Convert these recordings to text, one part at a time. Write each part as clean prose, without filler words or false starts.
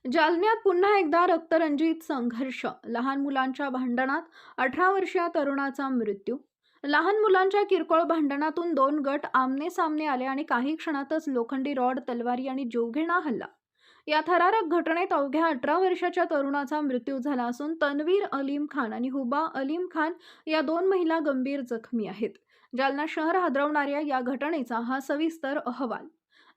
जालन्यात पुन्हा एकदा रक्तरंजित संघर्ष. लहान मुलांच्या भांडणात 18 वर्षीय तरुणाचा मृत्यू. लहान मुलांच्या किरकोळ भांडणातून दोन गट आमने सामने आले आणि काही क्षणातच लोखंडी रॉड, तलवारी आणि जीवघेणा हल्ला. या थरारक घटनेत अवघ्या 18 वर्षाच्या तरुणाचा मृत्यू झाला असून तन्वीर अलीम खान आणि हुबा अलीम खान या दोन महिला गंभीर जखमी आहेत. जालना शहर हादरवणाऱ्या या घटनेचा हा सविस्तर अहवाल.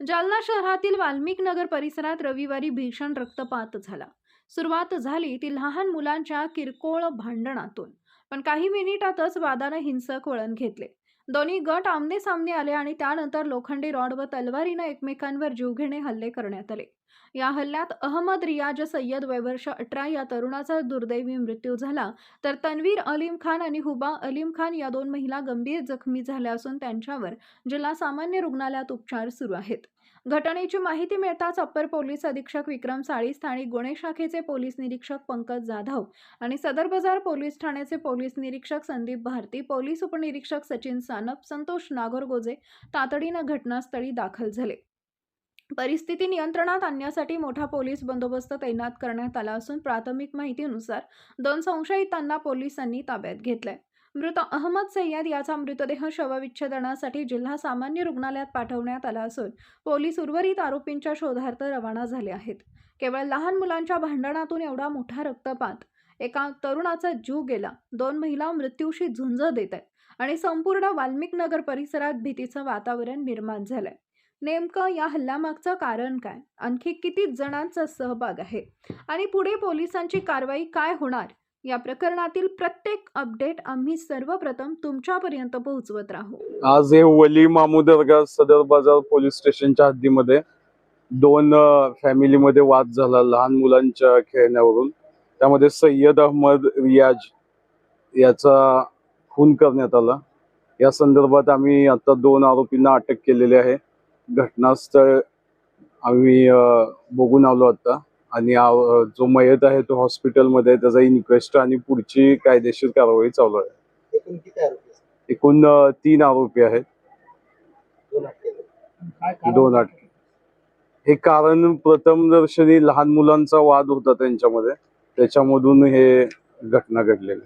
जालना शहरातील वाल्मिक नगर परिसरात रविवारी भीषण रक्तपात झाला. सुरुवात झाली ती लहान मुलांच्या किरकोळ भांडणातून, पण काही मिनिटातच वादाने हिंसक वळण घेतले. दोन्ही गट आमने सामने आले आणि त्यानंतर लोखंडी रॉड व तलवारीने एकमेकांवर जीवघेणे हल्ले करण्यात आले. या हल्ल्यात अहमद रियाज सय्यद वय वर्ष 18 या तरुणाचा दुर्दैवी मृत्यू झाला, तर तन्वीर अलीम खान आणि हुबा अलीम खान या दोन महिला गंभीर जखमी झाल्या असून त्यांच्यावर जिल्हा सामान्य रुग्णालयात उपचार सुरू आहेत. घटनेची माहिती मिळताच अप्पर पोलीस अधीक्षक विक्रम साळी, स्थानिक गुन्हे शाखेचे पोलीस निरीक्षक पंकज जाधव आणि सदर बाजार पोलीस ठाण्याचे पोलीस निरीक्षक संदीप भारती, पोलीस उपनिरीक्षक सचिन सानप, संतोष नागरगोजे तातडीनं घटनास्थळी दाखल झाले. परिस्थिती नियंत्रणात आणण्यासाठी मोठा पोलीस बंदोबस्त तैनात करण्यात आला असून प्राथमिक माहितीनुसार दोन संशयितांना पोलिसांनी ताब्यात घेतलंय. मृत अहमद सय्यद याचा मृतदेह शवविच्छेदनासाठी जिल्हा सामान्य रुग्णालयात पाठवण्यात आला असून पोलीस उर्वरित आरोपींच्या शोधार्थ रवाना झाले आहेत. केवळ लहान मुलांच्या भांडणातून एवढा मोठा रक्तपात, एका तरुणाचा जीव गेला, दोन महिला मृत्यूशी झुंज देत आहेत आणि संपूर्ण वाल्मिक नगर परिसरात भीतीचं वातावरण निर्माण झालंय. नेमकं या हल्ल्यामागचं कारण काय? आणखी किती जणांचा सहभाग आहे आणि पुढे पोलिसांची कारवाई काय होणार? या प्रकरणातील प्रत्येक अपडेट आम्ही सर्वप्रथम तुमच्यापर्यंत पोहोचवत राहू. आज हे वली मामूदरगाह सदर बाजार पोलीस स्टेशनच्या हद्दीमध्ये दोन फॅमिलीमध्ये वाद झाला लहान मुलांच्या खेळण्यावरून. त्यामध्ये सय्यद अहमद रियाज याचा खून करण्यात आला. या संदर्भात आम्ही आता दोन आरोपींना अटक केलेली आहे. घटनास्थळ आम्ही बघून आलो आता आणि जो मयत आहे तो हॉस्पिटलमध्ये, त्याचा इन्क्वेस्ट आणि पुढची कायदेशीर कारवाई चालू आहे. एकूण 3 आरोपी आहेत. 2 अटक. हे कारण प्रथमदर्शनी लहान मुलांचा वाद होता त्यांच्यामध्ये, त्याच्यामधून हे घटना घडलेली.